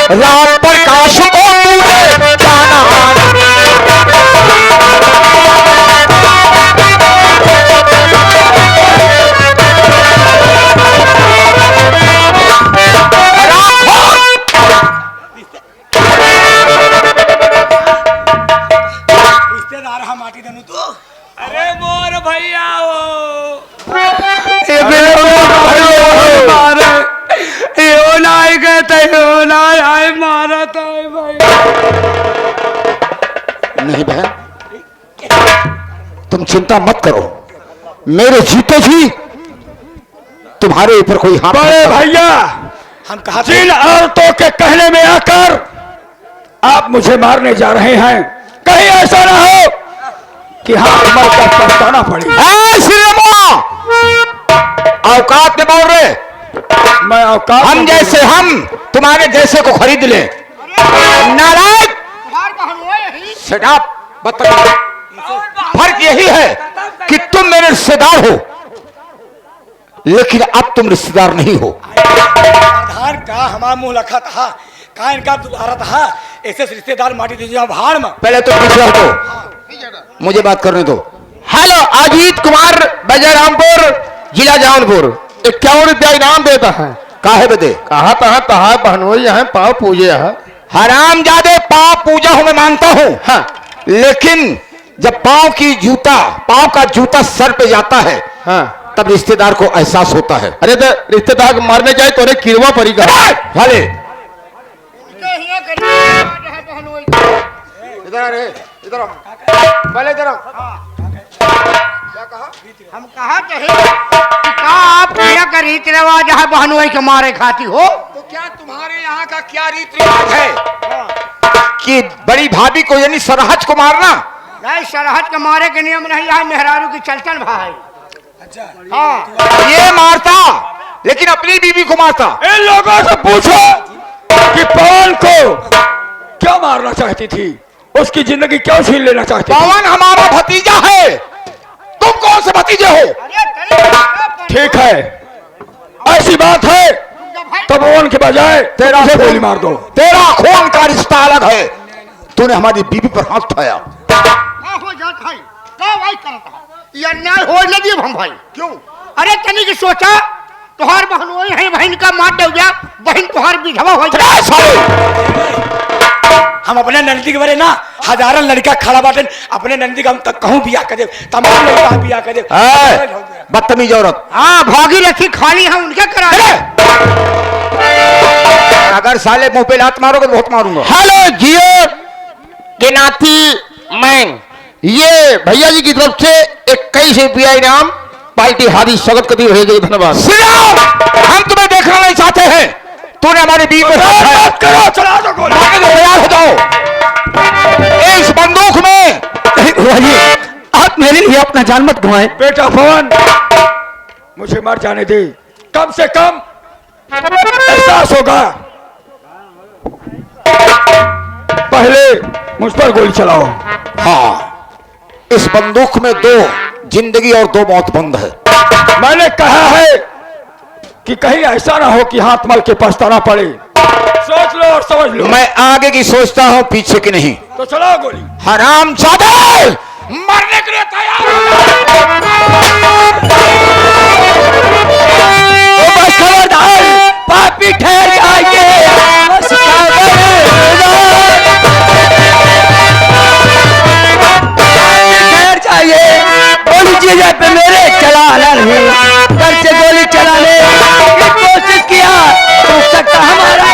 राम प्रकाश को तूने जाना। रिश्तेदार हम माटी दनु तो अरे मोर भैया हो नहीं बहन, तुम चिंता मत करो, मेरे जीते जी तुम्हारे ऊपर कोई हाथ। बड़े भैया, हम कहा जिन औरतों के कहने में आकर आप मुझे मारने जा रहे हैं, कहीं ऐसा ना हो कि हाथ मर कर पछताना पड़े। औकात में बोल रहे, मैं औकात हम जैसे हम तुम्हारे जैसे को खरीद ले। नारायण फर्क यही है कि तुम मेरे रिश्तेदार हो, लेकिन अब तुम रिश्तेदार नहीं हो। आधार का हमारा मुंह लखा था, का इनका दोबारा था, ऐसे रिश्तेदार माटी दीजिए भाड़ में। पहले तो पीछे हटो, मुझे बात करने दो। हेलो, अजीत कुमार, बजरामपुर, जिला जौनपुर। 51 रुपया इनाम देता है। काहे बदे? कहा तहा बहनोई है, पाव पूजे है। हराम जादे, पाव पूजा हूं मैं मानता हूं, हाँ, लेकिन जब पाव का जूता सर पे जाता है, हाँ, तब रिश्तेदार को एहसास होता है। अरे तो रिश्तेदार को मारने जाए तो किरवा पड़ेगा। भले इधर पहले इधर क्या कहा? हम कहा चाहे का आप क्या का रीति रिवाज है बहनोई के मारे खाती हो? तो क्या तुम्हारे यहाँ का क्या रीति रिवाज है कि बड़ी भाभी को यानी सरहज को मारना? नहीं, सरहद के मारे के नियम नहीं है, मेहरारू की चलचल भाई। अच्छा, हाँ, ये मारता लेकिन अपनी बीवी को मारता। इन लोगों से पूछो कि पवन को क्यों मारना चाहती थी, उसकी जिंदगी क्यों छीन लेना चाहती थी? पवन हमारा भतीजा है, तुम कौन से भतीजे हो? ठीक है, ऐसी बात है तो पवन के बजाय तेरा गोली मार दो। तेरा खून का रिश्ता अलग है, तूने हमारी बीवी पर हाथ उठाया। हो जात भाई, का भाई करता है ये अन्याय हो लगी हम भाई। क्यों? अरे तनी की सोचा तुहार बहनोई है, बहन का मार दे गया, बहन तुहार विधवा हो जाए। हम अपने नंदी के बारे ना हजारों लड़का खड़ा बाटे, अपने नंदी का हम तक कहूं बिया कर दे, तमाम लड़का बिया कर दे। बदतमीज औरत। हाँ, भागी रखी खाली हम उनके करा। अगर साले मुंह पे लात मारोगे तो बहुत मारूंगा। हेलो जियो के नाती, मैं ये भैया जी की तरफ से 21 रुपया इनाम पार्टी हादी स्वागत करती रहेगी। धन्यवाद। हम तुम्हें देखना नहीं चाहते हैं, तूने हमारे बीवी पर हाथ करो, चला दो गोली। तैयार हो जाओ। इस बंदूक में आप मेरे लिए अपना जान मत गंवाएं। बेटा पवन, मुझे मर जाने दे, कम से कम एहसास होगा। पहले मुझ पर गोली चलाओ। हाँ, इस बंदूक में 2 जिंदगी और 2 मौत बंद है। मैंने कहा है कि कहीं ऐसा ना हो कि हाथ मल के पछताना पड़े। सोच लो और समझ लो। मैं आगे की सोचता हूँ, पीछे की नहीं। तो चलाओ गोली। हराम जादे, मरने के लिए तैयार हो। खबरदार, पापी ठहर जाएंगे। ठहर जाइए, गोली चीजें पे मेरे चलाना नहीं, घर से गोली चलाने की कोशिश किया, हो सकता हमारा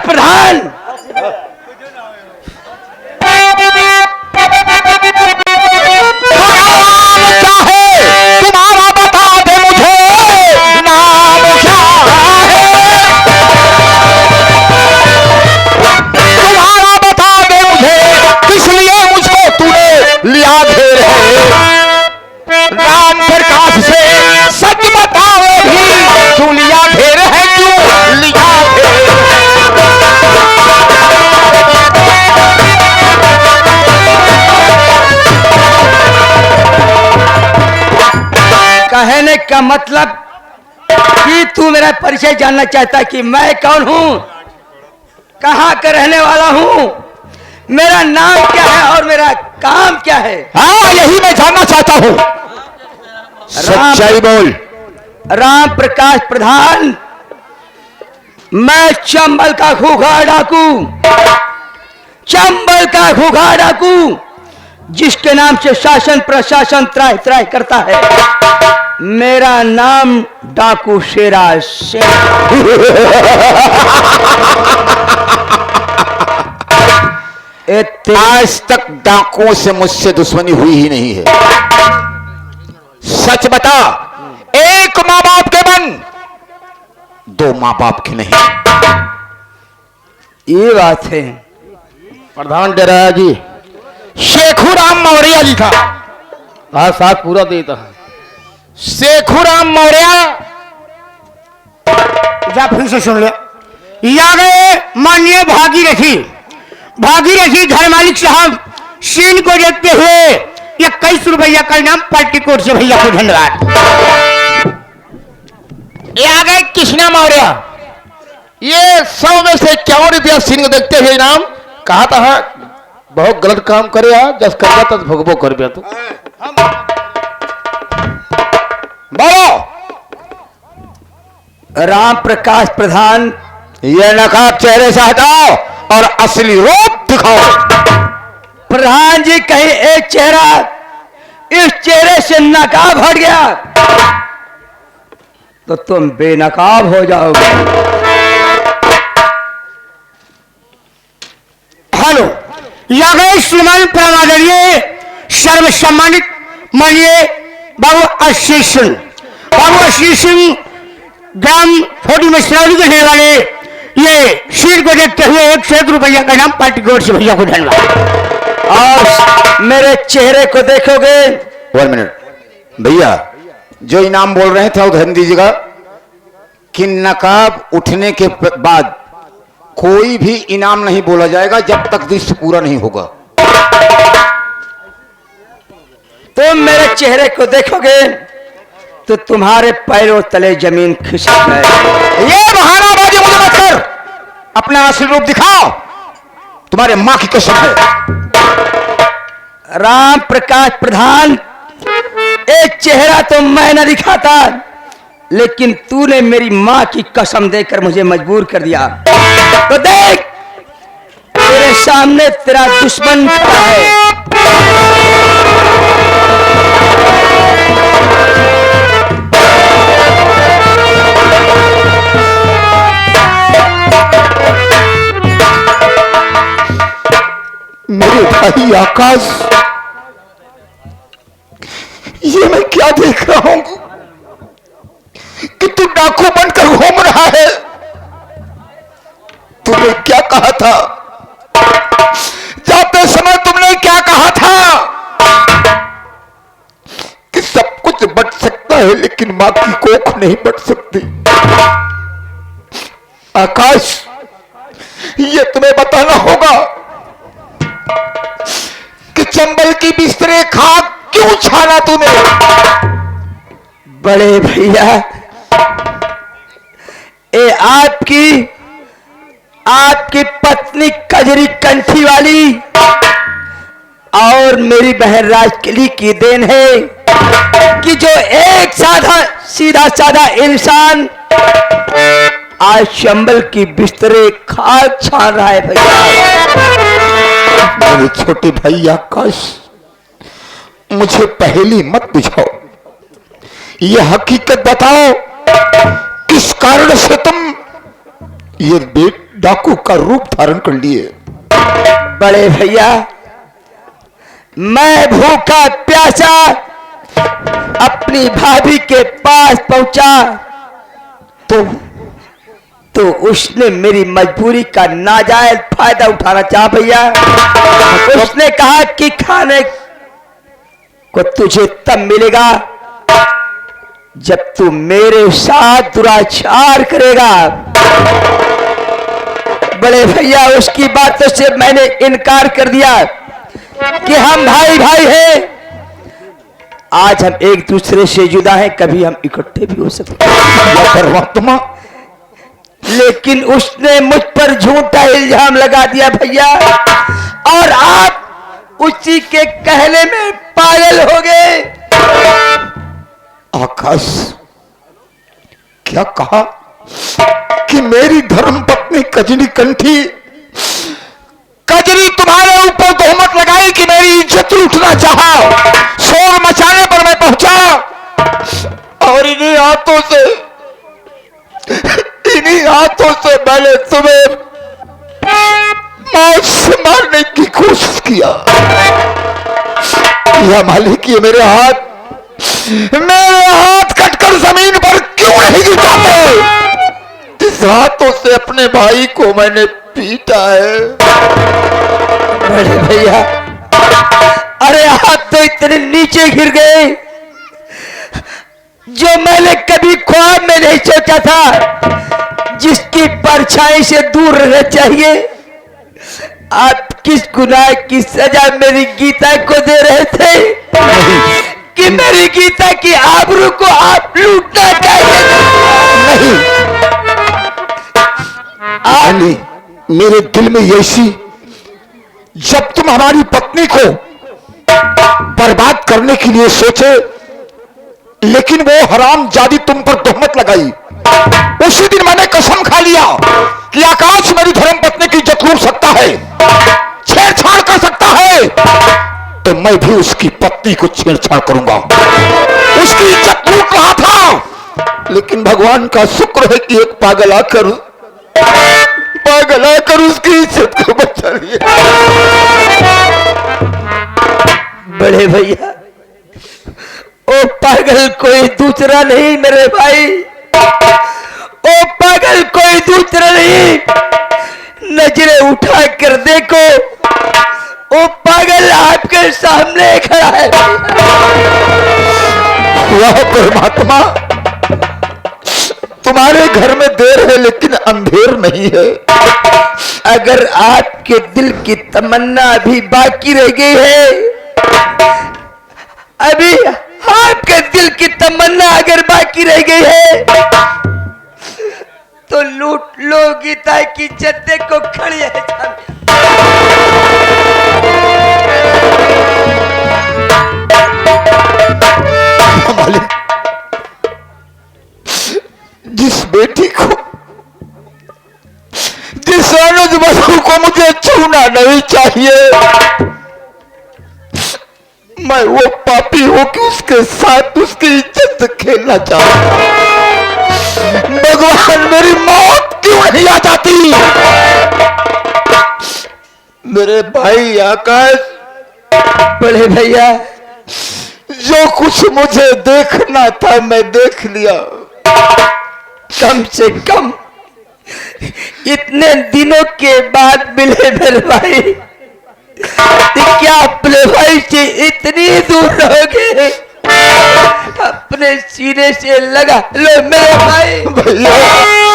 प्रधान। तुम्हारा बता दे मुझे नाम क्या है, तुम्हारा बता दे मुझे, किस लिए मुझको तूने कहने का मतलब कि तू मेरा परिचय जानना चाहता है कि मैं कौन हूं, कहां का रहने वाला हूं, मेरा नाम क्या है और मेरा काम क्या है? हाँ, यही मैं जानना चाहता हूं। सच्चाई बोल। राम प्रकाश प्रधान, मैं चंबल का खूंखार डाकू, चंबल का खूंखार डाकू, जिसके नाम से शासन प्रशासन त्राहि त्राहि करता है। मेरा नाम डाकू शेरा सिंह। आज तक डाकुओं से मुझसे दुश्मनी हुई ही नहीं है। सच बता, एक माँ बाप के बन, दो माँ बाप के नहीं। ये बात है। प्रधान डराया जी, शेखुराम मौर्य जी था। हाँ साथ पूरा देता है। शेखुराम मौर्य, जा फिर से सुन ले। या गए माननीय भागीरथी, भागीरथी घर मालिक साहब सीन को देखते हुए 21 रुपया का इनाम पार्टी कोर्ट से भैया को धन्यवाद। ये आ गए कृष्णा मौर्य, ये 100 में से 51 रुपया सीन को देखते हुए इनाम। कहा था बहुत गलत काम करे यार, जस करता तस भोगबो कर बिया तू। बोलो। राम प्रकाश प्रधान, ये नकाब चेहरे से हटाओ और असली रूप दिखाओ। प्रधान जी, कहीं एक चेहरा इस चेहरे से नकाब हट गया तो तुम बेनकाब हो जाओगे। हेलो, या गए श्रीमान परमादरणीय सर्व सम्मानित माननीय बाबू आशीष सिंह, बाबू आशीष सिंह ग्राम छोटी मिश्रावली के रहने वाले, ये शीर को देखते हुए 101 रुपया का नाम पार्टी कोर्ट से भैया को धन्यवाद। और मेरे चेहरे को देखोगे। 1 मिनट भैया, जो इनाम बोल रहे थे ध्यान दीजिएगा कि नकाब उठने के बाद कोई भी इनाम नहीं बोला जाएगा जब तक दृश्य पूरा नहीं होगा। तुम मेरे चेहरे को देखोगे तो तुम्हारे पैरों तले जमीन खिसक जाएगी। ये बहानाबाजी मुझे मत कर, अपना असली रूप दिखाओ। तुम्हारे मां की कसम है। राम प्रकाश प्रधान, एक चेहरा तो मैं न दिखाता, लेकिन तूने मेरी मां की कसम देकर मुझे मजबूर कर दिया। तो देख, तेरे सामने तेरा दुश्मन खड़ा है। मेरे भाई आकाश, ये मैं क्या देख रहा हूं कि तू डाकू बनकर घूम रहा है। तुमने क्या कहा था जाते समय? तुमने क्या कहा था कि सब कुछ बच सकता है लेकिन मां की कोख नहीं बच सकती। आकाश, ये तुम्हें बताना होगा कि चंबल की बिस्तरे खाक क्यों छाना तूने? बड़े भैया, ये आपकी पत्नी कजरी कंठी वाली और मेरी बहन राजकली की देन है कि जो एक सीधा साधा इंसान आज चंबल की बिस्तरे खाक छान रहा है। भैया, मेरे छोटे भाई आकाश, मुझे पहेली मत बुझाओ, ये हकीकत बताओ, किस कारण से तुम ये डाकू का रूप धारण कर लिए? बड़े भैया, मैं भूखा प्यासा अपनी भाभी के पास पहुंचा तो उसने मेरी मजबूरी का नाजायज फायदा उठाना चाहा। भैया, उसने कहा कि खाने को तुझे तब मिलेगा जब तू मेरे साथ दुराचार करेगा। बड़े भैया, उसकी बातों से मैंने इनकार कर दिया कि हम भाई भाई हैं, आज हम एक दूसरे से जुदा हैं, कभी हम इकट्ठे भी हो सकते हैं। परमात्मा, लेकिन उसने मुझ पर झूठा इल्जाम लगा दिया भैया, और आप उसी के कहने में पागल हो गए। आकाश, क्या कहा कि मेरी धर्म पत्नी कजरी कंठी, कजरी तुम्हारे ऊपर तोहमत लगाई कि मेरी इज्जत लूटना चाहा, शोर मचाने पर मैं पहुंचा, और इन्हीं हाथों से मैंने तुम्हें मौत से मारने की कोशिश किया। या मालिक, ये मेरे हाथ कटकर जमीन पर क्यों नहीं गिर जाते? इस हाथों से अपने भाई को मैंने पीटा है। बड़े भैया, अरे हाथ तो इतने नीचे गिर गए जो मैंने कभी ख्वाब में नहीं सोचा था, जिसकी परछाई से दूर रहना चाहिए। आप किस गुनाह की सजा मेरी गीता को दे रहे थे कि मेरी गीता की आबरू को आप लूटना चाहते थे? नहीं, मेरे दिल में ऐसी, जब तुम हमारी पत्नी को बर्बाद करने के लिए सोचे, लेकिन वो हरामजादी तुम पर तोहमत लगाई, उसी दिन मैंने कसम खा लिया कि आकाश मेरी धर्म पत्नी की इज्जत लूट सकता है, छेड़छाड़ कर सकता है, तो मैं भी उसकी पत्नी को छेड़छाड़ करूंगा। उसकी इज्जत लूट रहा था, लेकिन भगवान का शुक्र है कि एक पागल आकर उसकी इज्जत को बचा लिया। बड़े भैया, ओ पागल कोई दूसरा नहीं मेरे भाई, ओ पागल कोई दूसरा नहीं। नजरें उठा कर देखो, ओ पागल आपके सामने खड़ा है। वाह परमात्मा, तुम्हारे घर में देर है लेकिन अंधेर नहीं है। अगर आपके दिल की तमन्ना अभी बाकी रह गई है, अभी आपके दिल की तमन्ना अगर बाकी रह गई है, तो लूट लो गीता की जद्दे को खड़ी है। मालिक, जिस बेटी को, जिस अनुज बसु को मुझे छूना नहीं चाहिए, मैं वो पापी हूं कि उसके साथ उसकी इज्जत से खेलना चाहता। भगवान, मेरी मौत क्यों नहीं आ जाती? मेरे भाई आकाश, बड़े भैया, जो कुछ मुझे देखना था मैं देख लिया। कम से कम इतने दिनों के बाद मिले मेरे भाई, क्या अपने भाई से इतनी दूर रहोगे? अपने सीने से लगा लो मेरे भाई। भैया,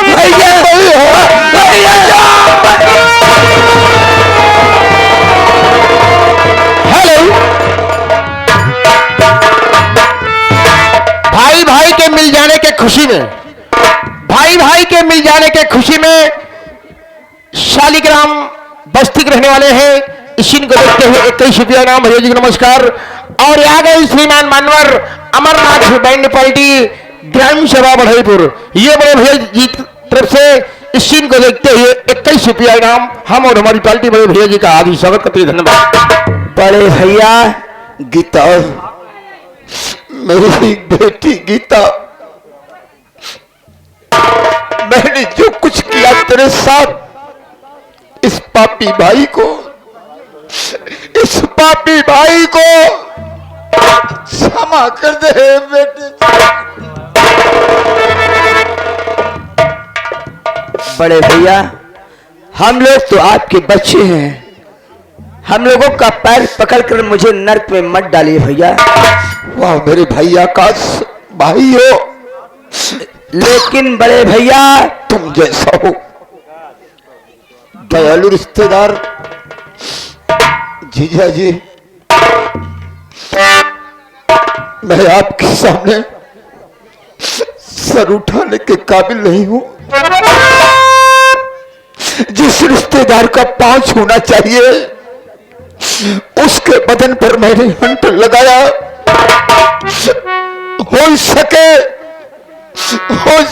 भैया, भैया, हेलो, भाई भाई के मिल जाने के खुशी में, शालिग्राम बस्ती के रहने वाले हैं, इसी को देखते हुए 21 रुपया नाम भैया जी को नमस्कार। और आ गए श्रीमान मानवर अमरनाथ बैंड पार्टी ग्रामीण सभा बढ़ईपुर, ये बड़े भैया जी तरफ से इसी को देखते हुए 21 रुपया नाम हम और हमारी पार्टी बड़े भैया जी का आदि स्वागत करते हैं। धन्यवाद। बड़े भैया, गीता, मेरी बेटी गीता, मैंने जो कुछ किया तेरे साथ, इस पापी भाई को क्षमा कर दे बेटे। बड़े भैया, हम लोग तो आपके बच्चे हैं, हम लोगों का पैर पकड़कर मुझे नर्क में मत डालिए भैया। वाह मेरे भाई आकाश, भाई हो, लेकिन बड़े भैया, तुम जैसा हो दयालु रिश्तेदार जीजा जी मैं आपके सामने सर उठाने के काबिल नहीं हूं। जिस रिश्तेदार का पांव छूना चाहिए उसके बदन पर मैंने हंट लगाया। हो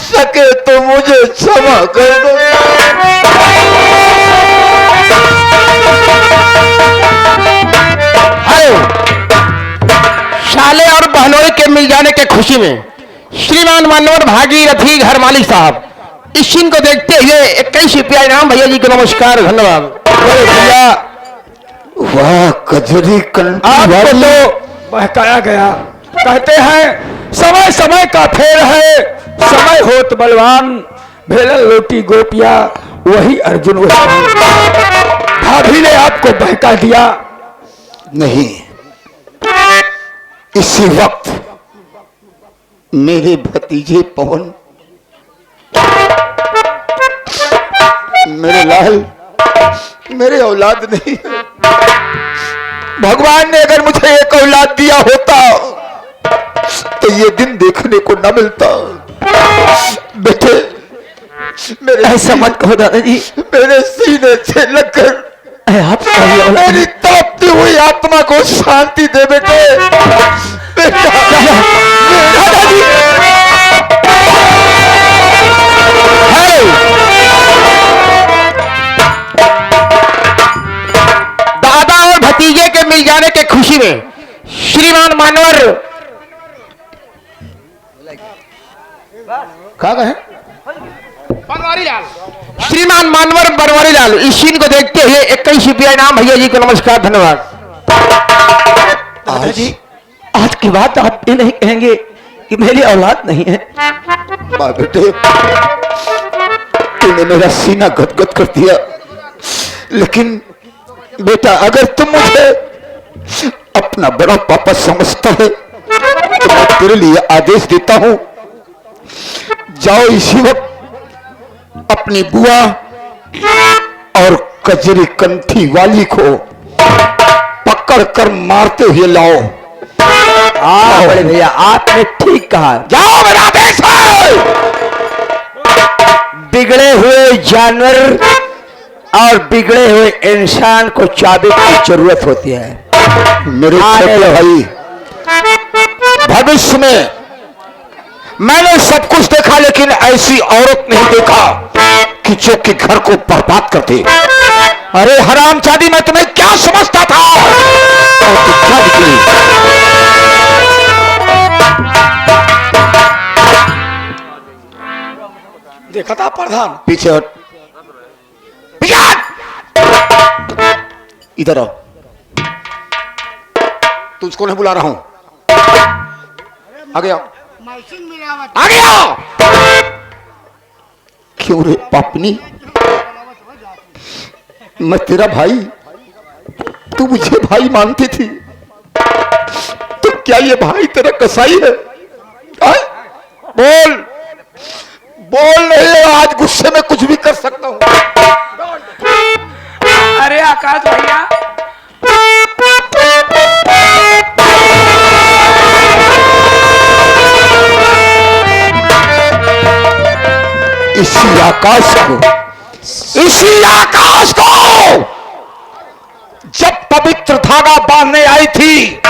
सके तो मुझे क्षमा कर दो। शाले और बहनोई के मिल जाने के खुशी में श्रीमान मान्यवर भागीरथी घर मालिक साहब इस सीन को देखते हुए 21 रुपया इनाम भैया जी को नमस्कार, धन्यवाद। भैया वाह कजरी कंठी आपको वाली। तो बहकाया गया। कहते हैं समय समय का फेर है, समय होत बलवान, भेलन लोटी गोपिया वही अर्जुन वही। भाभी ने आपको बहका दिया। नहीं, इसी वक्त मेरे भतीजे पवन, मेरे लाल, मेरे औलाद नहीं है। भगवान ने अगर मुझे एक औलाद दिया होता तो ये दिन देखने को न मिलता। बेटे मेरे ऐसा मत कहो दादाजी। मेरे सीने से लगकर आप मेरी तड़पती हुई आत्मा को शांति दे बेटे। बेटा दादाजी दादा और भतीजे के मिल जाने के खुशी में श्रीमान मानवर कहा गए बनवारी लाल। श्रीमान मानवर बनवारी लाल इस सीन को देखते हुए 21 रुपया इनाम भैया जी को नमस्कार, धन्यवाद। दादाजी आज की बात आप ये नहीं कहेंगे कि मेरी औलाद नहीं है। माँ बेटे तूने मेरा सीना गदगद कर दिया, लेकिन बेटा अगर तुम मुझे अपना बड़ा पापा समझता है तो मैं तेरे लिए आदेश देता हूं, जाओ इसी वक्त अपनी बुआ और कजरी कंठी वाली को पकड़ कर मारते हुए लाओ। बड़े भैया आपने ठीक कहा। जाओ, मेरा आदेश है। बिगड़े हुए जानवर और बिगड़े हुए इंसान को चाबी की जरूरत होती है। मेरे छोटे भाई, भविष्य में मैंने सब कुछ देखा लेकिन ऐसी औरत नहीं देखा कि जो कि घर को बर्बाद कर दे। अरे हरामजादी, मैं तुम्हें क्या समझता था? और तू क्या निकली? देखा था प्रधान। पीछे हट, पीछे हट। इधर आओ, तुझको नहीं बुला रहा हूं। आगे आओ, आगे आओ। क्यों रे पापनी, मैं तेरा भाई, तू मुझे भाई मानती थी, तो क्या ये भाई तेरा कसाई है? बोल बोल, नहीं आज गुस्से में कुछ भी कर सकता हूं। अरे आकाश भैया इसी आकाश को जब पवित्र धागा बांधने आई थी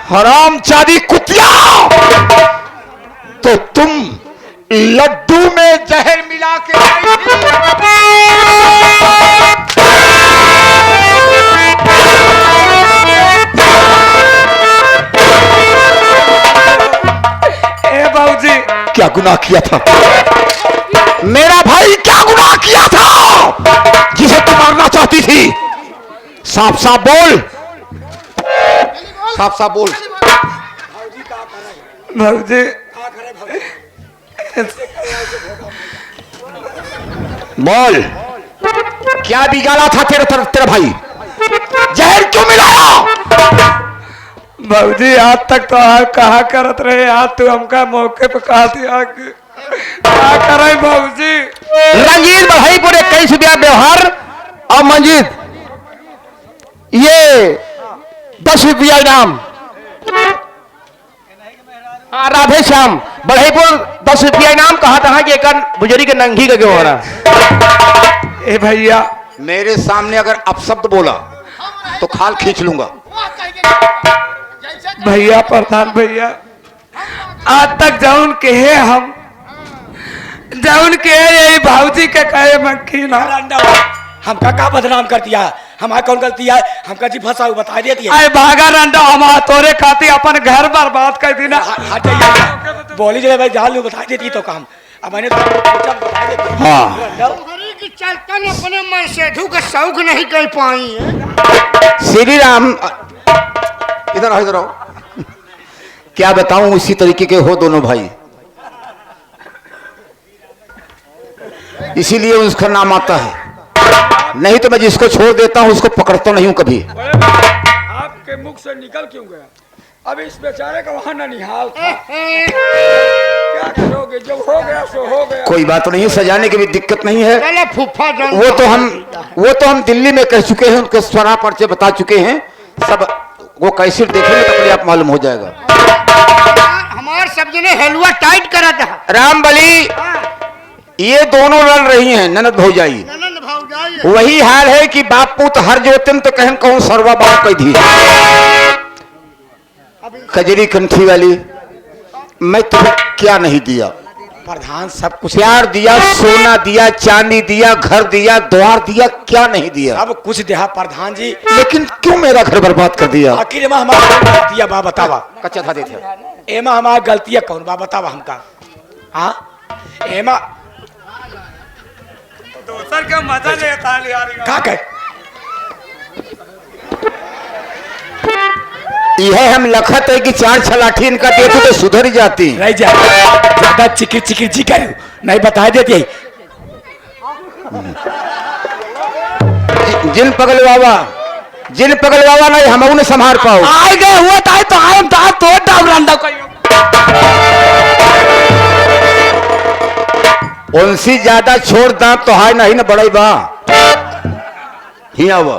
हरामजादी कुतिया, तो तुम लड्डू में जहर मिला के आई थी। ए बाबूजी क्या गुनाह किया था मेरा भाई, क्या गुनाह किया था जिसे तुम मारना चाहती थी? साफ साफ बोल, साफ साफ बोल। बाबूजी बोल, क्या बिगाड़ा था तेरे तरफ तेरा भाई? जहर क्यों मिलाया? बाबूजी आज तक तो आप कहा करत रहे, आज तो हमका मौके पे कहा दिया कि क्या करे बाबूजी। रंजीत बढ़ाईपुर 21 रुपया व्यवहार और मंजीत ये 10 रुपया इनाम। हाँ राधे श्याम बढ़ईपुर 10 रुपया इनाम कहा था कि एक बुजुर्ग के नंगी का क्यों हो रहा। ए भैया मेरे सामने अगर अपशब्द बोला तो खाल खींच लूंगा। भैया प्रधान भैया आज तक जौन के है हम जौन के है यही भाऊजी के कहे मक्खी ना हमका का बदनाम कर दिया, हमारा कौन गलती है, हमका जी फंसा बता देती है। अरे भागा रंडा हम तोरे खाती अपन घर बर्बाद कर दी ना। हट जाइए बोली जो भाई जाल बता देती तो काम अब मैंने तो बता देती। हाँ हरी की चलता न अपने मन से धू का शौक नहीं कर पाई है। श्री राम इधर आओ, इधर आओ। क्या बताऊं, उसी तरीके के हो दोनों भाई, इसीलिए उसका नाम आता है। नहीं तो मैं जिसको छोड़ देता हूं उसको पकड़ता नहीं हूं कभी। आपके मुख से निकल क्यों गया? अब इस बेचारे का वहां ना निहाल था। क्या करोगे, जो हो गया सो हो गया। कोई बात नहीं, सजाने की भी दिक्कत नहीं है। चलो फूफा जान वो तो हम दिल्ली में कह चुके हैं, उनके स्वरा पर्चे बता चुके हैं सब। वो कैसे देखेंगे तो अपने आप मालूम हो जाएगा। हमारे सब जने हलवा टाइट करा था। राम बली ये दोनों लड़ रही हैं, ननद भौजाई। ननद भौजाई वही हाल है कि बाप पुत हर जोतम तो कहन कहूं सर्वा बाप कह दी। कजरी कंठी वाली, मैं तुम्हें क्या नहीं दिया? प्रधान सब कुछ प्यार दिया, सोना दिया, चांदी दिया, घर दिया, द्वार दिया, क्या नहीं दिया? सब कुछ दिया प्रधान जी, लेकिन क्यों मेरा घर बर्बाद कर दिया? आखिर एमा हमारा गलती है बा बतावा। कच्चा था देते एमा हमारा गलती है कौन बा बतावा हमका। हाँ एमा दोसर का मजा लेता ले यार। का कहे यह हम लखत है कि 4 छलाठी इनका देते तो सुधर ही जाती। रह जा ज्यादा चिकिर चिकिर जी कर नहीं बता देती। जिन पगल बाबा नहीं हम उन्हें संभाल पाओ। आए गए हुआ ताए तो आए दा तो डाब रंडा कहियो। उनसे ज्यादा छोड़ दांत तो हाय नहीं ना बड़ई बा हिया वो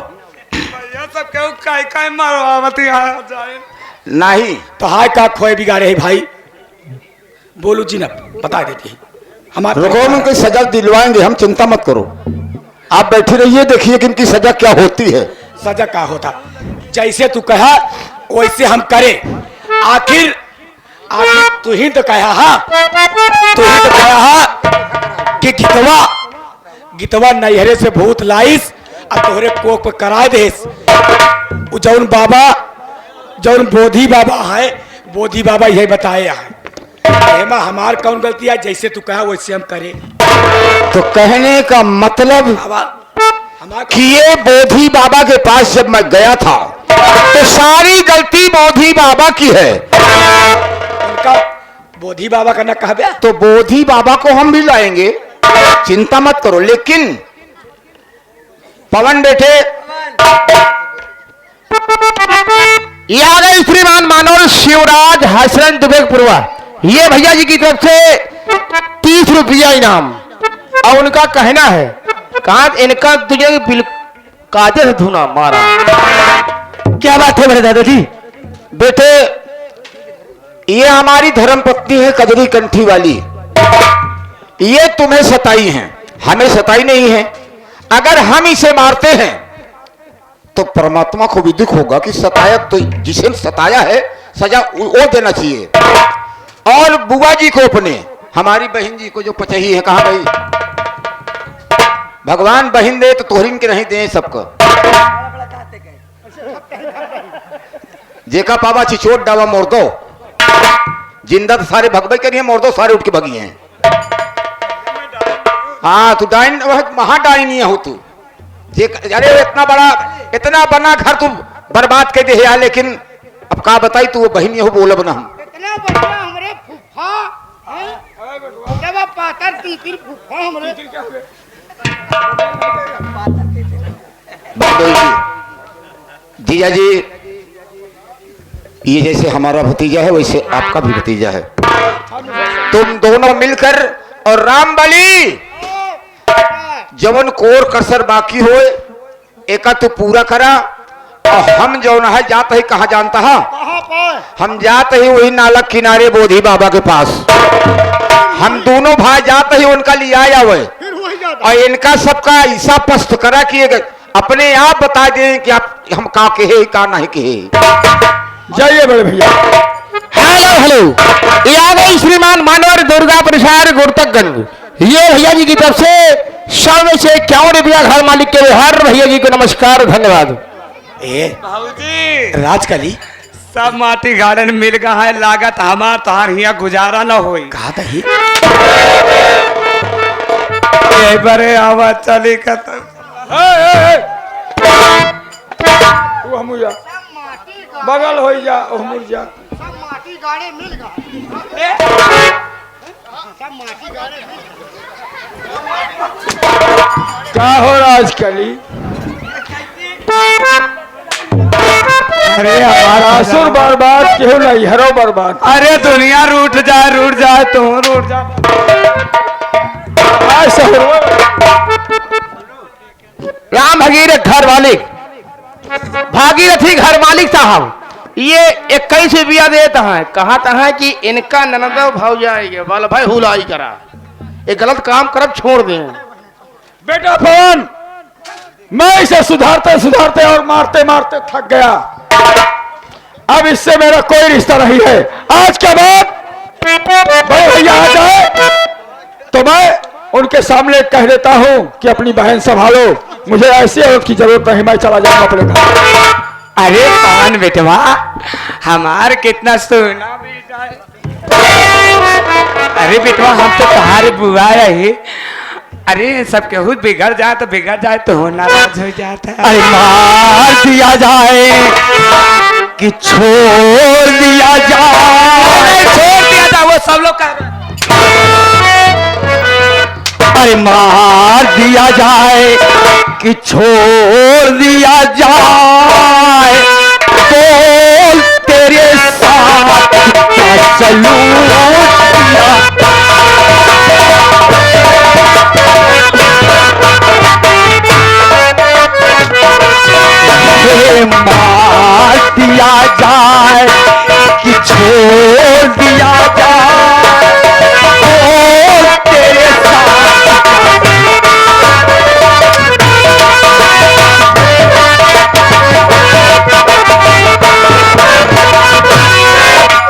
भैया सब क्यों काय मारवावती आ जाए। नहीं तो हाय का खोए बिगाड़े है भाई, बोलू जी ना बता देती हमारे। रुको, उनकी सजा दिलवाएंगे हम, चिंता मत करो। आप बैठे रहिए, देखिए कि इनकी सजा क्या होती है। सजा का होता जैसे तू कहा वैसे हम करे। आखिर तू ही तो कहा हाँ, तू ही तो कहा हाँ कि गितवा नैहरे से भूत लाइस अब तोहरे कोक पे करा देस। जौन बाबा जौन बोधी बाबा है, बोधी बाबा यही बताए है। एमा हमार कौन गलती है, जैसे तू कहा वैसे हम करे। तो कहने का मतलब हमार कि ये बोधी बाबा के पास जब मैं गया था तो सारी गलती बोधी बाबा की है। उनका बोधी बाबा का ना कहबे तो बोधी बाबा को हम भी लाएंगे, चिंता मत करो। लेकिन पवन बेटे ये आ गए श्रीमान मानोर शिवराज हसरन दुबेगपुरवा, ये भैया जी की तरफ से 30 रुपया इनाम। और उनका कहना है कहा इनका तुझे बिल काजे से धुना मारा। क्या बात है मेरे दादाजी? बेटे ये हमारी धर्म पत्नी है कजरी कंठी वाली, ये तुम्हें सताई हैं, हमें सताई नहीं है। अगर हम इसे मारते हैं तो परमात्मा को भी दुख होगा कि सताया, तो जिसे सताया है सजा वो देना चाहिए। और बुआ जी को अपने, हमारी बहन जी को जो पचही है, कहा गई? भगवान बहन दे तो तोहरीन के नहीं दे सबको। जेका पावा चिचोट डावा मोड़ दो, जिंदा तो सारे भगवे करिए, मोड़ दो सारे उठ के भगी हैं। हाँ तू डाइन महा डाइनी हो तू। अरे इतना बना घर तू बर्बाद कर दे यार। लेकिन अब का बताई तू वो बहन हो बोलब ना हम। इतना बढ़िया हमरे फूफा हैं? जब आप पातर तीतिर फूफा हमरे जीजा जी, ये जैसे हमारा भतीजा है वैसे आपका भी भतीजा है। तुम दोनों मिलकर और राम बली जवन कोर कसर बाकी हो एका तो पूरा करा। और हम जौन है जाता है कहा जानता है पाए हम जाते ही वही नाला किनारे बोधी बाबा के पास, हम दोनों भाई जाते ही उनका लिया आवे फिर वही जाता और इनका सबका ऐसा पस्त करा कि अपने आप बता दें कि आप हम का कहे का नहीं कहे। जाइए बड़े भैया। हेलो हेलो, ये आ गई श्रीमान मानवर दुर्गा प्रसाद गुरतकगंज। ये भैया जी की तरफ से 100 में से 51 रुपया घर मालिक के हर भैया जी को नमस्कार धन्यवाद। ए बाबूजी राजकली सब माटी गार्डन मिल गया है, लागत हमार तहार हिया गुजारा न होई। कहा था ही ए बरे आवाज चली कत तू हम जा बगल हो जा हमर जा सब माटी गाड़े मिल गए सब माटी गाड़े मिल गए। का हो राजकली। अरे हमारा असुर बर्बाद क्यों नहीं हरो बर्बाद। अरे दुनिया रूठ जाए तू रूठ जा। राम भगीरथ घर मालिक, भागीरथी घर मालिक साहब, ये 21 रुपया देता है। कहा है कि इनका ननदो भाव जाएगा वाला भाई हुलाई करा, ये गलत काम करब छोड़ दें। बेटा पवन, मैं इसे सुधारते सुधारते और मारते मारते थक गया। अब इससे मेरा कोई रिश्ता नहीं है। आज के बाद बड़े भैया आ जाए तो मैं उनके सामने कह देता हूं कि अपनी बहन संभालो, मुझे ऐसी औरत की जरूरत नहीं, मैं चला जाऊंगा अपने घर। अरे पवन बेटवा, हमार कितना सोना बेटा है। अरे बेटवा हम तो तुम्हारे बुआ है। अरे सब केहू बिगड़ जाए तो नाराज हो जाता है। अरे मार दिया जाए कि छोड़ दिया जाए, छोड़ दिया जाए, वो सब लोग कह रहे हैं। अरे मार दिया जाए कि छोड़ दिया जाए, बोल तेरे साथ क्या चलूं मार दिया जाए कि छोड़ दिया जाए, बोल तेरे साथ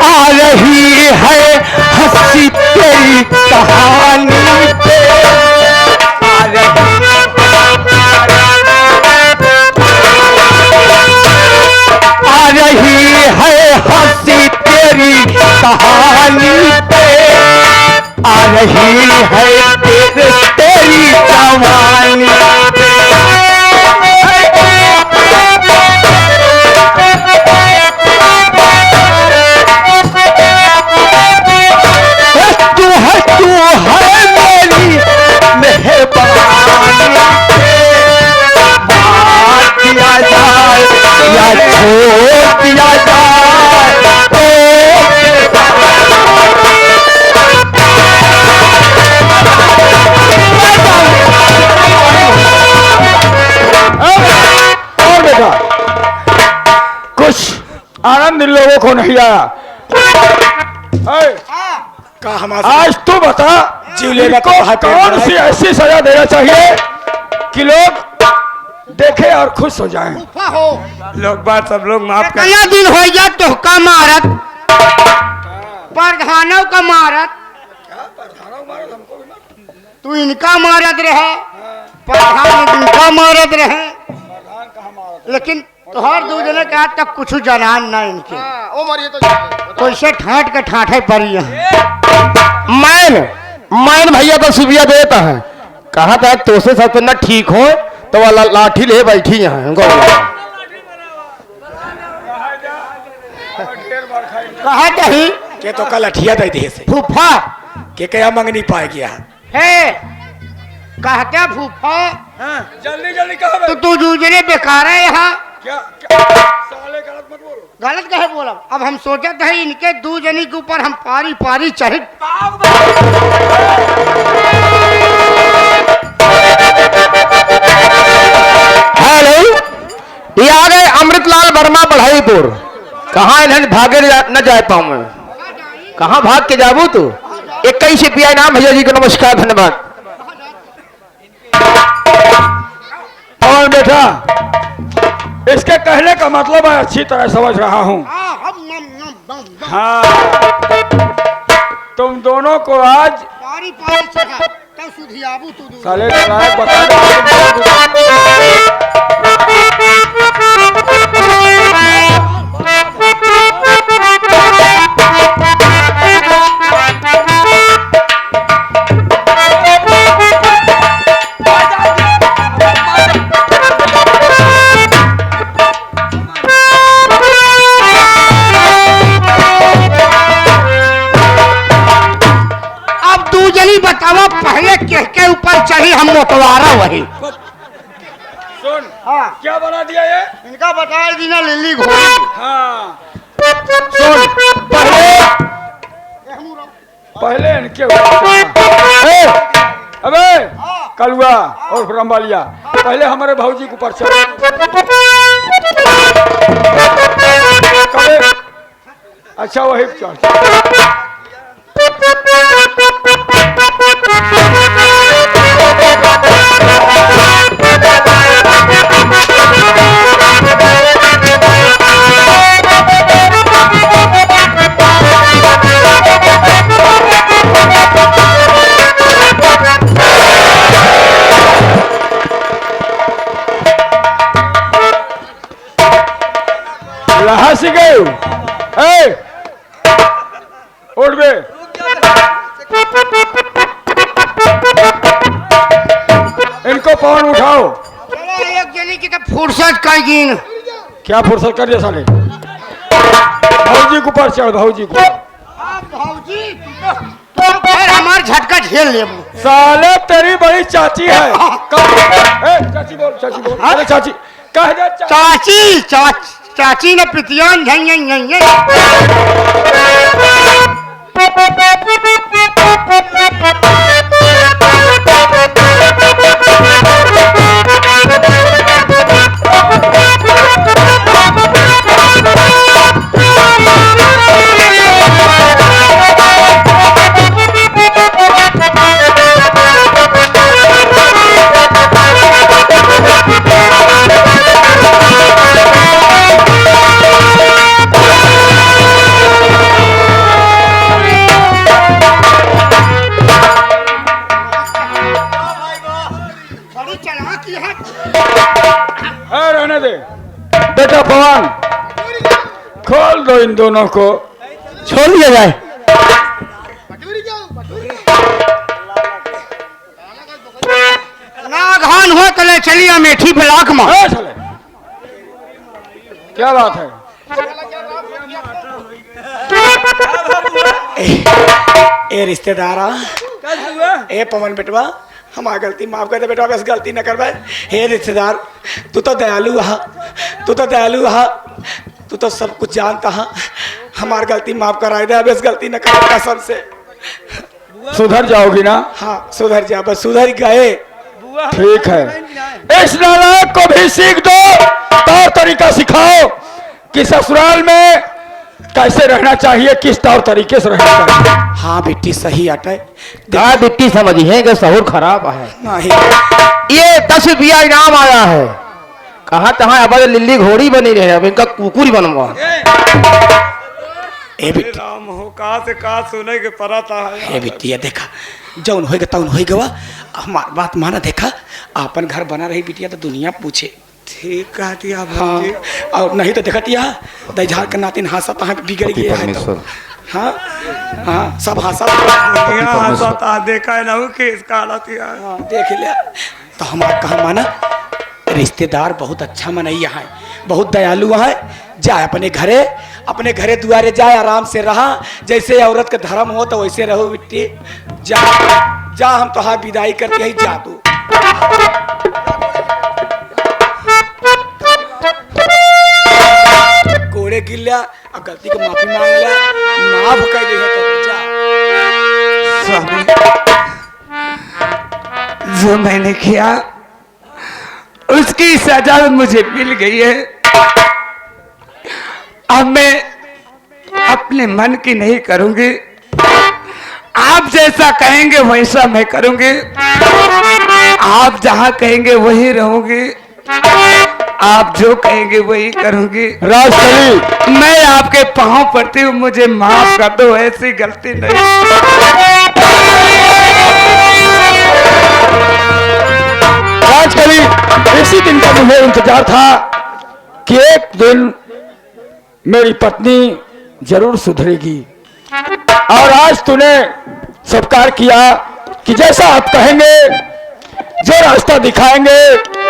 आ रही है हंसी तेरी कहानी पे, आ रही है हंसी तेरी कहानी पे, आ रही है तेरी जवानी पे। तू है मेरी मेहरबानी, मार दिया जाए या छोड़ दिया जाए, तो और बेटा कुछ आनंद इन लोगों को नहीं आया। ऐ, का हमारा आज तू बता जीव लेगा तो इनको हाथ पैर कौन सी बढ़ाए। ऐसी सजा देना चाहिए कि लोग देखे और खुश हो जाएं। उफा हो लोग बात सब लोग माफ कर। कया दिन हो जा तोहका मारत प्रधानों का मारत, तू इनका मारत रहे, प्रधान इनका मारत रहे, लेकिन तोहर दो जने का आज तक कुछ जनान ना इनके। ओ मरिए तो कैसे ठाट के ठाठे पड़ी है। मैन भैया तो सुबिया देता है। कहा था तो से सब ना ठीक हो तो वाला लाठी ले बैठी यहाँ कहा कही के तो कल अठिया दे दिए से फूफा के क्या मंगनी पाए गया है, कहा क्या फूफा जल्दी जल्दी कहा तो तू दूसरे बेकार है यहाँ। क्या साले गलत मत बोलो। गलत कहे बोला। अब हम सोचते हैं इनके दो जनी के ऊपर हम पारी पारी चढ़। हेलो, ये आ गए अमृतलाल वर्मा बढ़ाईपुर। कहाँ इन्हें भागे न जा पाऊं मैं? कहाँ भाग के जाबू तू? 21 रुपया इनाम भैया जी को नमस्कार धन्यवाद। और बेटा इसके कहने का मतलब मैं अच्छी तरह समझ रहा हूँ। हाँ तुम दोनों को आज पारी पारी चढ़ा तब सुधियाबू तू दू साले नालायक बता दे। अब तू जली बतावा पहले के ऊपर चढ़ी हम मोटवारा वही सुन हाँ क्या बना दिया ये? इनका बता दीना लिल्ली घोड़ी हाँ सुन पहले इनके ए, अबे कलुआ और ब्रह्मलिया पहले हमारे भाऊजी के ऊपर चढ़। अच्छा वही चढ़। हंसी गए उठ बे। इनको पवन उठाओ। चलो एक जनी की तो फुर्सत कर गिन क्या फुर्सत कर दिया साले? भाऊजी को ऊपर चढ़ भाऊजी को। भाऊजी तो फिर हमार झटका झेल ले साले तेरी बड़ी चाची है। चाची बोल अरे चाची कह दे चाची चाची ने पितियान झंझन रहने दे बेटा पवन खोल दो इन दोनों को छोड़ दिया जाए। नागहान हो तले चलिए मेठी ब्लाक में चले क्या बात है? ए रिश्तेदारा ए पवन बेटवा हमारी गलती माफ कर दे बेटा, बस गलती न करवाए। हे रिश्तेदार तू तो दयालु हा, तू तो दयालु हा, तू तो सब कुछ जानता हा, हमारी गलती माफ कराए दे, बस गलती न कर कसम से। सुधर जाओगी ना? हाँ सुधर जा, बस सुधर गए। ठीक है इस नालायक को भी सीख दो, तौर तरीका सिखाओ कि ससुराल में कैसे रहना चाहिए, किस तौर तरीके से रहना चाहिए। हाँ बेटी सही अटे क्या बिट्टी समझी है कि सहूर खराब है? नहीं ये 10 रुपया इनाम आया है। कहाँ तहाँ अब लिल्ली घोड़ी बनी रहे, अब इनका कुकुर बनवा। ए बेटी राम हो कहाँ से कहाँ सुने के पड़ा था। ए बेटी ये देखा जौन होएगा तौन होएगा, वा हमार बात माना, देखा अपन घर बना रही बिटिया तो दुनिया पूछे। ठीक कह दिया हाँ और नहीं तो देखती है दझार के नातिन हासा तहाँ बिगड़ गया है तो। हाँ हाँ सब हासा देखा है ना कि इसका हालत हाँ, देख लिया तो हमारा कहा माना रिश्तेदार बहुत अच्छा मनैया है, बहुत दयालु है। जाए अपने घरे दुआरे जाए, आराम से रहा, जैसे औरत का धर्म हो तो वैसे रहो बिट्टी। जा हम तो हाँ विदाई करके ही जा तू। कोड़े गिर लिया, अब गलती को माफी मांग लिया, माफ कर दी है तो जा। स्वामी जो मैंने किया उसकी सजा मुझे मिल गई है। अब मैं अपने मन की नहीं करूंगी। आप जैसा कहेंगे वैसा मैं करूंगी। आप जहां कहेंगे वहीं रहूंगी। आप जो कहेंगे वही करूंगी। राजकली, मैं आपके पांव पड़ती हूँ, मुझे माफ कर दो, ऐसी गलती नहीं। राजकली, इसी दिन का मुझे इंतजार था कि एक दिन मेरी पत्नी जरूर सुधरेगी। और आज तूने सत्कार किया कि जैसा आप कहेंगे, जो रास्ता दिखाएंगे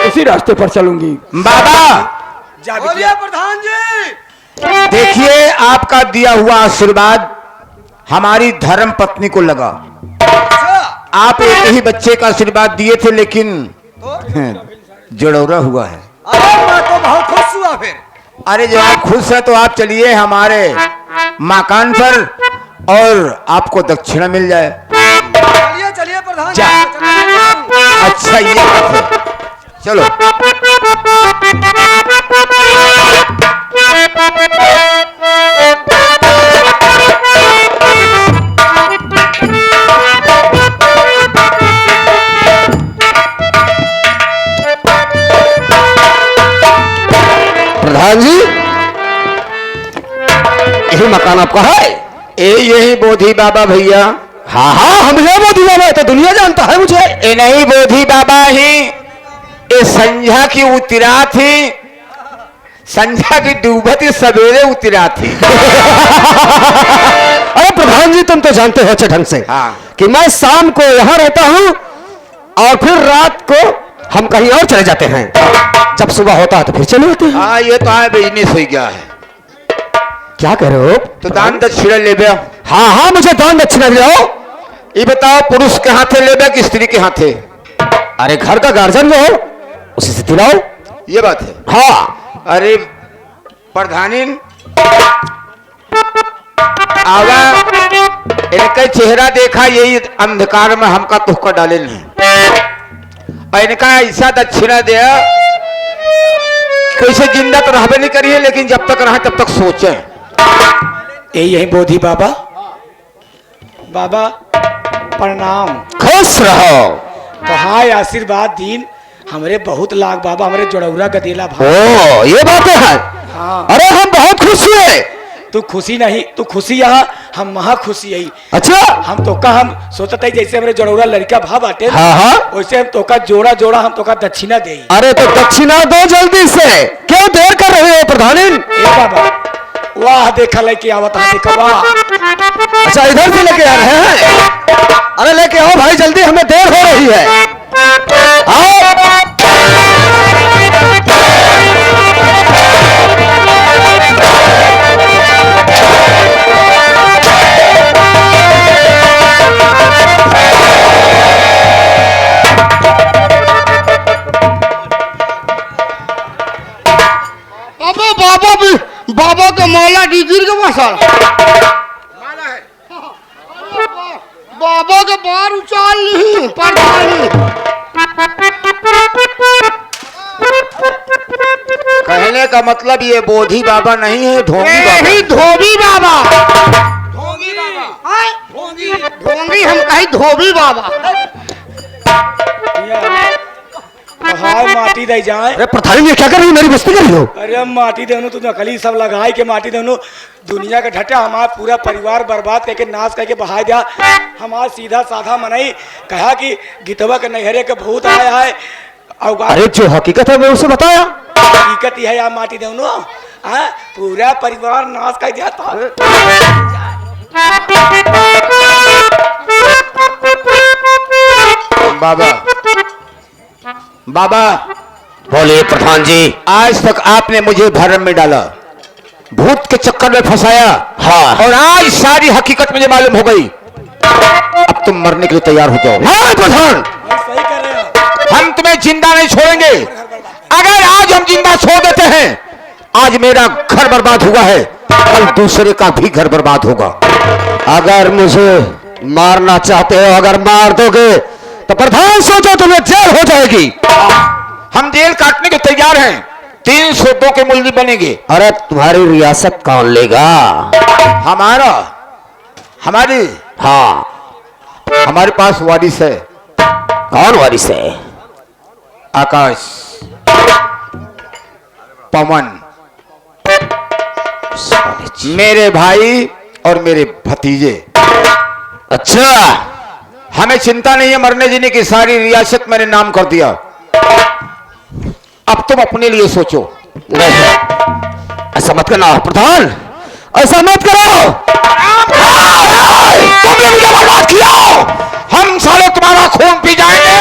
उसी रास्ते पर चलूंगी। बाबा जा बिटिया। प्रधान जी, देखिए, आपका दिया हुआ आशीर्वाद हमारी धर्म पत्नी को लगा। आप एक ही बच्चे का आशीर्वाद दिए थे, लेकिन जड़ौरा हुआ है। अरे मैं तो बहुत खुश हुआ फिर। अरे जब आप खुश हैं तो आप चलिए हमारे मकान पर और आपको दक्षिणा मिल जाए। चलिए चलिए प्रधान जा। अच्छा, ये बात है, चलो। प्रधान जी, यही मकान आपका है? यही बोधी बाबा भैया। हाँ हाँ, हम है बोधी बाबा, तो दुनिया जानता है मुझे। ये नहीं बोधी बाबा ही, ये संध्या की उतरा थी, संध्या की डूबती सवेरे उतरा थी। अरे प्रधान जी, तुम तो जानते हो अच्छे ढंग से हाँ। कि मैं शाम को यहाँ रहता हूँ और फिर रात को हम कहीं और चले जाते हैं। जब सुबह होता है तो फिर चले आते हैं। हाँ, ये तो है, बिजनेस हो गया है। क्या कह रहे हो? तो दान दक्षिणा ले बे। हाँ हाँ, मुझे दान दक्षिणा दिलाओ। ये बताओ, पुरुष के हाथे ले बे कि स्त्री के हाथे? अरे घर का गार्जियन जो हो उसी से दिलाओ। ये बात है। हाँ। अरे प्रधानिन, आवा, इनका चेहरा देखा, यही अंधकार में हमका तुहका डाले नहीं। और इनका ऐसा दक्षिणा दे, कैसे जिंदा तो रहबे नहीं करिए, लेकिन जब तक रहे तब तक सोचे। यही बोधी बाबा। बाबा प्रणाम। खुश रहो। तो हाँ, आशीर्वाद दीन हमरे बहुत लाख बाबा, हमरे जोड़ौरा गदेला भाई। ओ, ये बात है। हाँ। अरे हम बहुत खुश हुए। तू खुशी नहीं, तू खुशी यहाँ, हम वहाँ खुशी आई। अच्छा। हम तो का हम सोचते है जैसे हमरे जोड़ौरा लड़का भा बाटे, हाँ हाँ, वैसे हम तो का जोड़ा जोड़ा हम तो का दक्षिणा दे। अरे तो दक्षिणा दो जल्दी से, क्यों देर कर रहे हो प्रधानिन? ए बाबा, वाह देखा लेके आवत है, देखा वाह। अच्छा, इधर से लेके आ रहे हैं? अरे लेके आओ भाई, जल्दी, हमें देर हो रही है। आओ। अबे बाबा भी, बाबा का माला डिगिर के मसाला माला है। बाबा के बार उचाल ली प्रधानी। कहने का मतलब ये बोधी बाबा नहीं है, ढोंगी बाबा। यही धोबी बाबा। धोबी बाबा, हाय ढोंगी, ढोंगी हम कहीं धोबी बाबा। हाय माटी दे जाए। अरे प्रधानिन, ये क्या कर रही हो? मेरी बस्ती कर रही हो? अरे माटी देनो, तू नकली सब लगाई के माटी देनो, दुनिया का ढटा हमारा पूरा परिवार बर्बाद करके नाश करके बहा दिया। हमारा सीधा साधा मनाई कहा कि गीतवा के नहरे के भूत आया है। अरे जो हकीकत है मैं उसे बताया। हकीकत है यार, माटी देनो, पूरा परिवार नाश कर दिया था। बाबा, बाबा बोलिए प्रधान जी। आज तक आपने मुझे भरम में डाला, भूत के चक्कर में फंसाया। हाँ। और आज सारी हकीकत मुझे मालूम हो गई। अब तुम मरने के लिए तैयार हो जाओ। हाँ प्रधान, सही कर रहे हो। हम तुम्हें जिंदा नहीं छोड़ेंगे। अगर आज हम जिंदा छोड़ देते हैं, आज मेरा घर बर्बाद हुआ है, कल दूसरे का भी घर बर्बाद होगा। अगर मुझे मारना चाहते हो, अगर मार दोगे तो प्रधान सोचो तुम्हें जेल हो जाएगी। हम जेल काटने के तैयार हैं। 302 के मूल्य बनेंगे। अरे तुम्हारी रियासत कौन लेगा? हमारा हमारी हाँ, हमारे पास वारिस है। कौन वारिस है? आकाश, पवन, मेरे भाई और मेरे भतीजे। अच्छा, हमें चिंता नहीं है, मरने जीने की सारी रियासत मैंने नाम कर दिया। अब तुम अपने लिए सोचो। नहीं, ऐसा मत करना प्रधान, ऐसा मत करो। तुमने मुझे बर्बाद किया, हम साले तुम्हारा खून पी जाएंगे।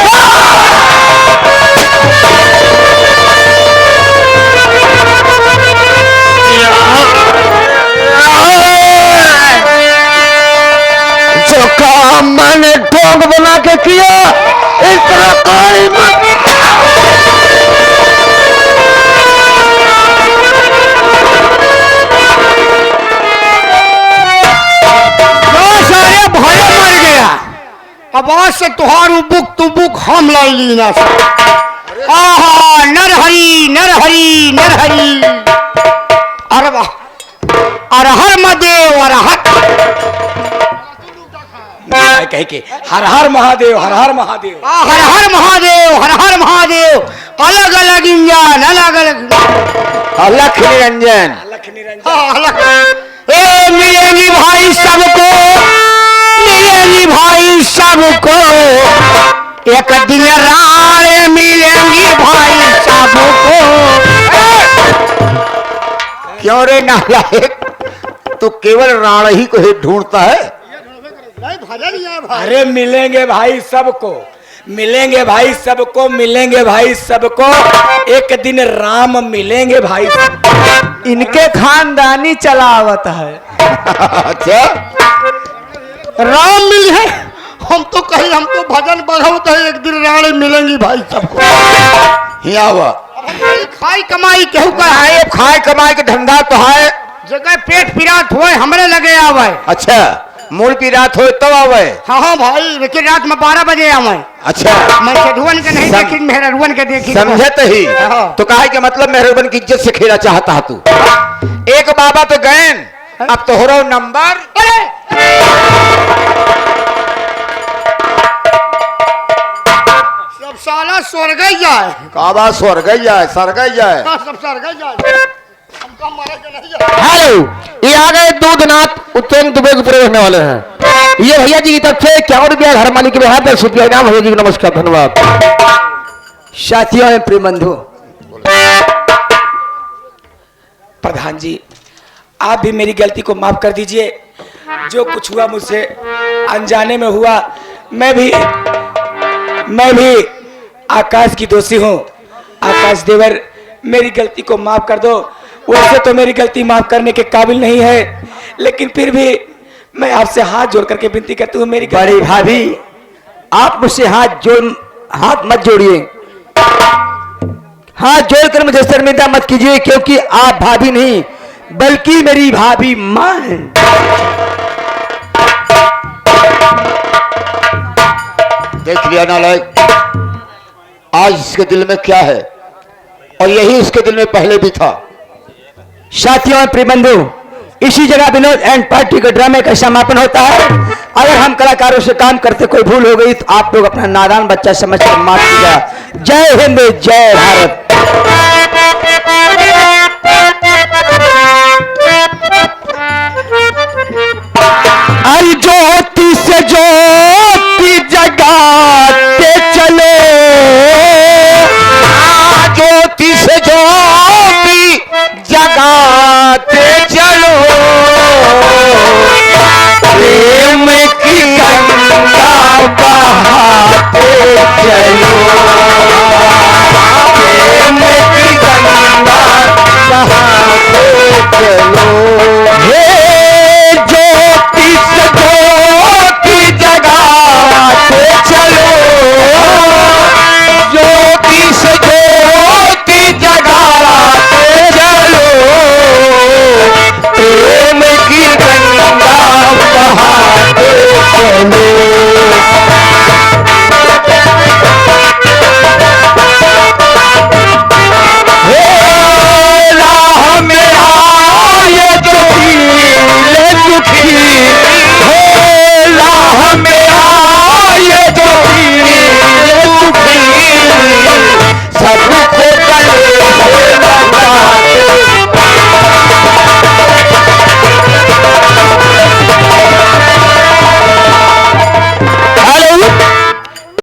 जो काम मैंने ढोंग बना के किया, इस तरह कोई मत। सारे भय मर गया। अब आज से तुहार बुक तू बुक हम लाई ली ना। आहा, नरहरी नरहरी नरहरी, अरे वाह, अरहर महादेव अरहर। कह के हर हर महादेव, हर हर महादेव। हर हर महादेव, हर हर महादेव। अलग अलग इंजन, अलग अलग अलख निरंजन। लख निरंजन। अलग। ए मिलेंगी भाई सबको, मिलेंगी भाई सबको, एक दिन राड़े मिलेंगी भाई सबको। क्यों रे नालायक, तो केवल राण ही को ही ढूंढता है। अरे मिलेंगे भाई सबको, मिलेंगे भाई सबको, मिलेंगे भाई सबको, एक दिन राम मिलेंगे भाई सबको। इनके खानदानी चलावत है। अच्छा, राम मिल है। हम तो कहीं, हम तो भजन बढ़ाते हैं, एक दिन राड़े मिलेंगी भाई सबको। यहाँ हुआ खाई कमाई केहू का खाए खाए कमाए के धंधा तो है। जगह पेट पिरात होए हमरे लगे आवे। अच्छा, मूल की रात हो तब आवे। हाँ हाँ भाई, लेकिन रात में 12 बजे आवे। अच्छा, मैं सधुवन के नहीं देखी, मेहरुवन के देखी। समझत ही हाँ। तो कहा कि मतलब मेहरबान की इज्जत से खेला चाहता है तू। एक बाबा तो गए, अब तो हो रहा नंबर। सब साला स्वर्ग जाए। काबा स्वर्ग जाए, स्वर्ग जाए। हाँ, सब स्वर्ग जाए। हमको मरे के नहीं जाए। हेलो, ये आ गए दूधनाथ उत्तम दुबे के पूरे रहने वाले हैं। ये भैया जी की तरफ से 51 रुपया घर मालिक के बिहार 10 रुपया इनाम। भैया जी को नमस्कार, धन्यवाद। साथियों एवं प्रिय बंधु, प्रधान जी, आप भी मेरी गलती को माफ कर दीजिए। जो कुछ हुआ मुझसे अनजाने में हुआ। मैं भी आकाश की दोषी हूँ। आकाश देवर, मेरी गलती को माफ कर दो। वैसे तो मेरी गलती माफ करने के काबिल नहीं है, लेकिन फिर भी मैं आपसे हाथ जोड़ करके विनती करती हूँ, मेरी बड़ी भाभी, आप मुझसे हाथ मत जोड़िए। हाथ जोड़कर मुझे शर्मिंदा मत कीजिए, क्योंकि आप भाभी नहीं बल्कि मेरी भाभी माँ हैं। देख लिया नालायक, आज इसके दिल में क्या है, और यही इसके दिल में पहले भी था। साथियों प्रिय बंधु, इसी जगह विनोद एंड पार्टी के ड्रामे का समापन होता है। अगर हम कलाकारों से काम करते कोई भूल हो गई तो आप लोग अपना नादान बच्चा समझकर माफ कीजिएगा। जय हिंद, जय भारत।